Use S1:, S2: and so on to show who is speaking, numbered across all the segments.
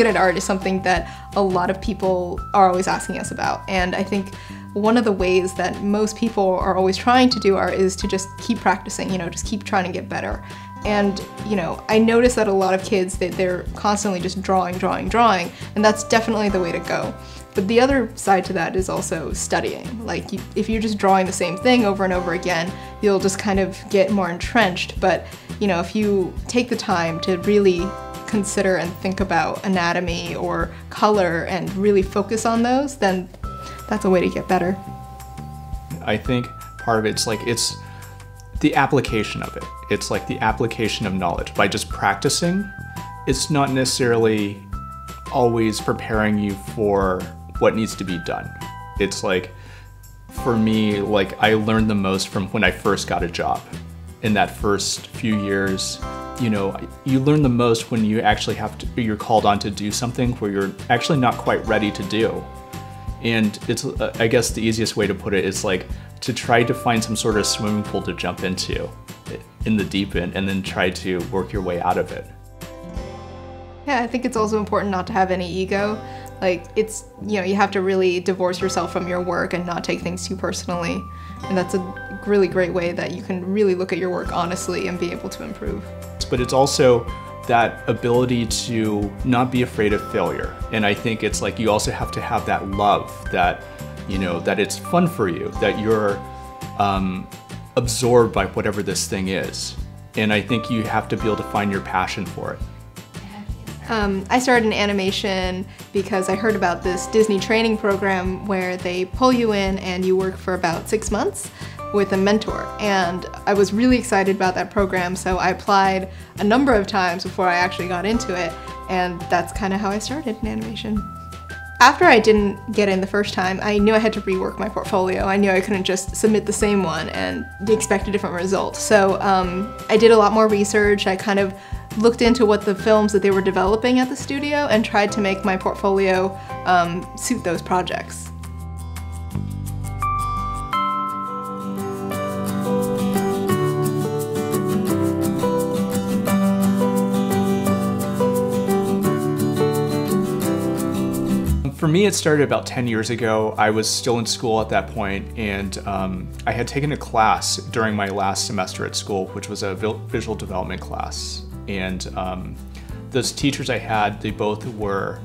S1: good at art is something that a lot of people are always asking us about. And I think one of the ways that most people are always trying to do art is to just keep practicing, just keep trying to get better. And, I notice that a lot of kids, they're constantly just drawing, and that's definitely the way to go. But the other side to that is also studying. Like, if you're just drawing the same thing over and over again, you'll just kind of get more entrenched. But, if you take the time to really consider and think about anatomy or color and really focus on those, then that's a way to get better.
S2: I think part of it's the application of it. It's like the application of knowledge. By just practicing, it's not necessarily always preparing you for what needs to be done. It's like, for me, I learned the most from when I first got a job. In that first few years, you learn the most when you actually you're called on to do something where you're actually not quite ready to do. And it's, I guess the easiest way to put it is to try to find some sort of swimming pool to jump into in the deep end and then try to work your way out of it.
S1: Yeah, I think it's also important not to have any ego. You have to really divorce yourself from your work and not take things too personally. And that's a really great way that you can really look at your work honestly and be able to improve.
S2: But it's also that ability to not be afraid of failure. And I think it's you also have to have that love that, that it's fun for you, that you're absorbed by whatever this thing is. And I think you have to be able to find your passion for it.
S1: I started in animation because I heard about this Disney training program where they pull you in and you work for about 6 months with a mentor. And I was really excited about that program, so I applied a number of times before I actually got into it, and that's kind of how I started in animation. After I didn't get in the first time, I knew I had to rework my portfolio. I knew I couldn't just submit the same one and expect a different result. So I did a lot more research. I kind of looked into what the films that they were developing at the studio and tried to make my portfolio suit those projects.
S2: For me, it started about 10 years ago. I was still in school at that point, and I had taken a class during my last semester at school, which was a visual development class. And those teachers I had, they both were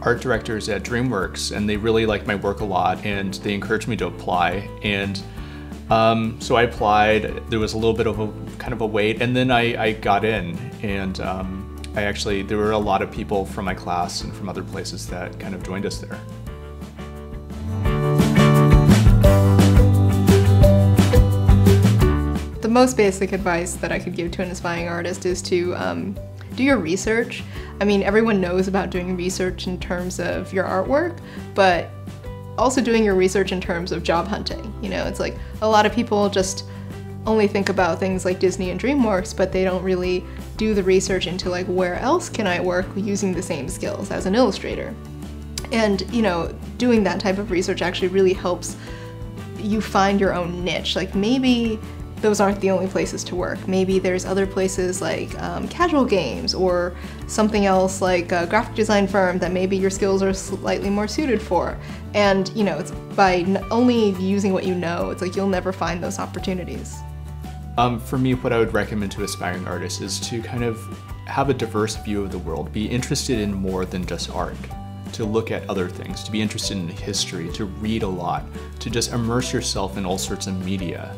S2: art directors at Dreamworks, and they really liked my work a lot, and they encouraged me to apply. And so I applied. There was a little bit of a kind of a wait, and then I got in, and there were a lot of people from my class and from other places that kind of joined us there.
S1: The most basic advice that I could give to an aspiring artist is to do your research. I mean, everyone knows about doing research in terms of your artwork, but also doing your research in terms of job hunting. It's like a lot of people just only think about things like Disney and Dreamworks, but they don't really do the research into where else can I work using the same skills as an illustrator. And doing that type of research actually really helps you find your own niche. Maybe those aren't the only places to work. Maybe there's other places like casual games or something else like a graphic design firm that maybe your skills are slightly more suited for. And it's by only using what you know, it's you'll never find those opportunities.
S2: For me, what I would recommend to aspiring artists is to kind of have a diverse view of the world, be interested in more than just art, to look at other things, to be interested in history, to read a lot, to just immerse yourself in all sorts of media,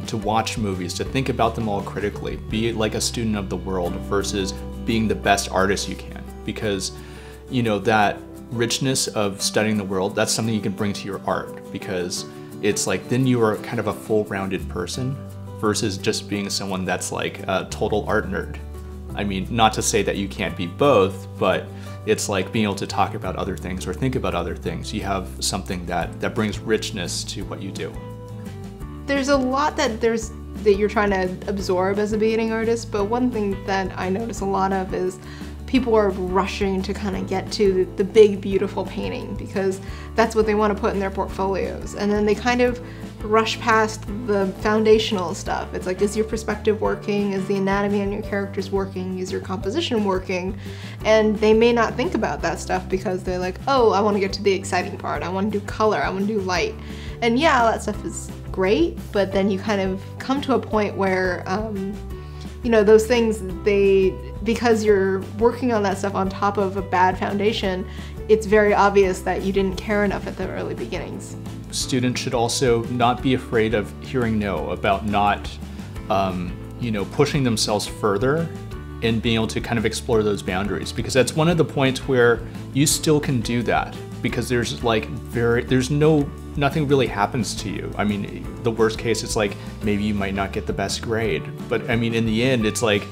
S2: to watch movies, to think about them all critically, be like a student of the world versus being the best artist you can. Because, that richness of studying the world, that's something you can bring to your art, because it's then you are kind of a full-rounded person versus just being someone that's a total art nerd. I mean, not to say that you can't be both, but it's being able to talk about other things or think about other things. You have something that brings richness to what you do.
S1: There's a lot that you're trying to absorb as a beginning artist, but one thing that I notice a lot of is people are rushing to kind of get to the big, beautiful painting because that's what they want to put in their portfolios. And then they kind of rush past the foundational stuff. It's like, is your perspective working? Is the anatomy on your characters working? Is your composition working? And they may not think about that stuff because they're like, oh, I want to get to the exciting part. I want to do color. I want to do light. And yeah, that stuff is great, but then you kind of come to a point where, you know, those things, because you're working on that stuff on top of a bad foundation, it's very obvious that you didn't care enough at the early beginnings.
S2: Students should also not be afraid of hearing no, about not, you know, pushing themselves further and being able to kind of explore those boundaries, because that's one of the points where you still can do that, because there's like nothing really happens to you. I mean, the worst case, it's like maybe you might not get the best grade, but I mean, in the end, it's like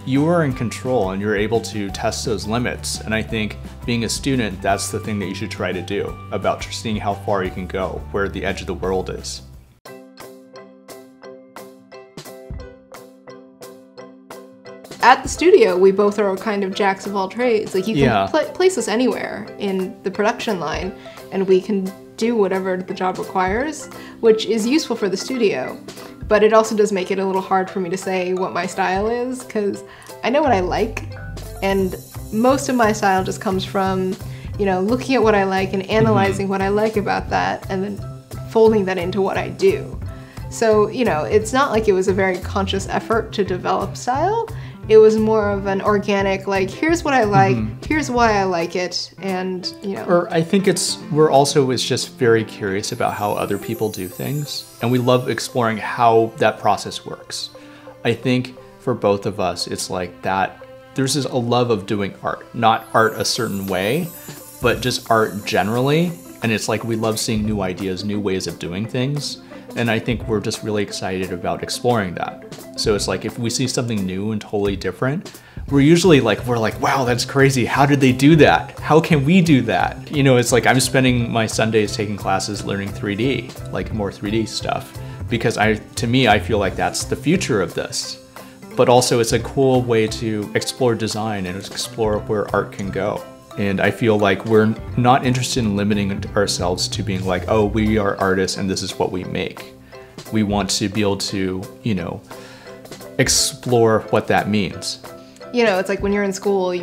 S2: you are in control and you're able to test those limits. And I think being a student, that's the thing that you should try to do, about seeing how far you can go, where the edge of the world is.
S1: At the studio, we both are kind of jacks of all trades. Like, you can place us anywhere in the production line and we can do whatever the job requires, which is useful for the studio. But it also does make it a little hard for me to say what my style is, because I know what I like, and most of my style just comes from, you know, looking at what I like and analyzing what I like about that and then folding that into what I do. So, you know, it's not like it was a very conscious effort to develop style. It was more of an organic, like, here's what I like, here's why I like it, and, you know.
S2: Or I think we're also just very curious about how other people do things, and we love exploring how that process works. I think for both of us, it's like that, there's a love of doing art, not art a certain way, but just art generally, and it's like we love seeing new ideas, new ways of doing things. And I think we're just really excited about exploring that. So it's like, if we see something new and totally different, we're like, wow, that's crazy. How did they do that? How can we do that? You know, it's like, I'm spending my Sundays taking classes learning 3D, like more 3D stuff, because to me, I feel like that's the future of this. But also it's a cool way to explore design and explore where art can go. And I feel like we're not interested in limiting ourselves to being like, oh, we are artists and this is what we make. We want to be able to, you know, explore what that means.
S1: You know, it's like when you're in school,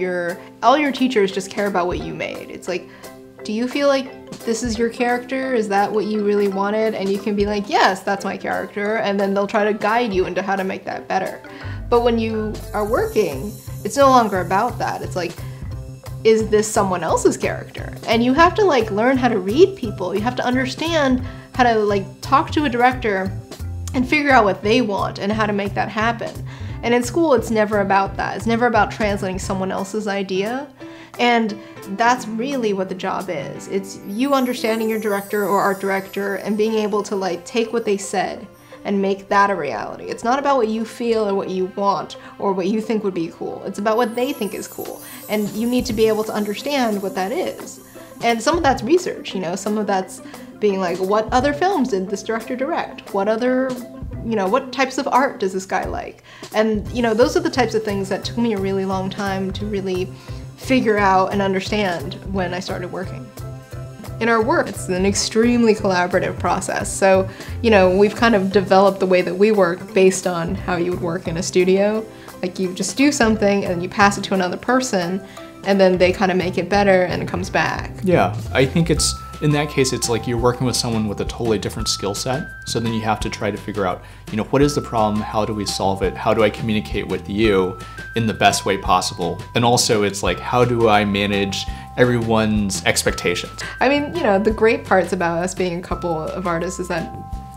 S1: all your teachers just care about what you made. It's like, do you feel like this is your character? Is that what you really wanted? And you can be like, yes, that's my character. And then they'll try to guide you into how to make that better. But when you are working, it's no longer about that. It's like, is this someone else's character? And you have to like learn how to read people. You have to understand how to like talk to a director and figure out what they want and how to make that happen. And in school, it's never about that. It's never about translating someone else's idea. And that's really what the job is. It's you understanding your director or art director and being able to like take what they said and make that a reality. It's not about what you feel or what you want or what you think would be cool. It's about what they think is cool. And you need to be able to understand what that is. And some of that's research, you know, some of that's being like, what other films did this director direct? What other, you know, what types of art does this guy like? And, you know, those are the types of things that took me a really long time to really figure out and understand when I started working. In our work, it's an extremely collaborative process. So, you know, we've kind of developed the way that we work based on how you would work in a studio. Like, you just do something and you pass it to another person and then they kind of make it better and it comes back.
S2: Yeah, I think in that case, it's like you're working with someone with a totally different skill set. So then you have to try to figure out, you know, what is the problem? How do we solve it? How do I communicate with you in the best way possible? And also it's like, how do I manage everyone's expectations?
S1: I mean, you know, the great parts about us being a couple of artists is that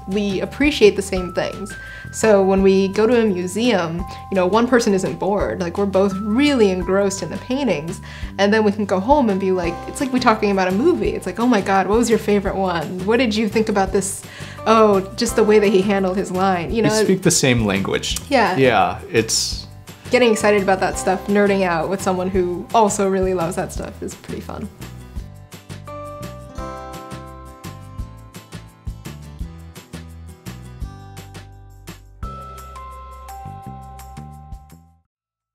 S1: we appreciate the same things. So when we go to a museum, you know, one person isn't bored. Like, we're both really engrossed in the paintings, and then we can go home and be like, it's like we're talking about a movie. It's like, oh my God, what was your favorite one? What did you think about this? Oh, just the way that he handled his line, you know?
S2: We speak the same language.
S1: Yeah.
S2: Yeah, it's...
S1: Getting excited about that stuff, nerding out with someone who also really loves that stuff is pretty fun.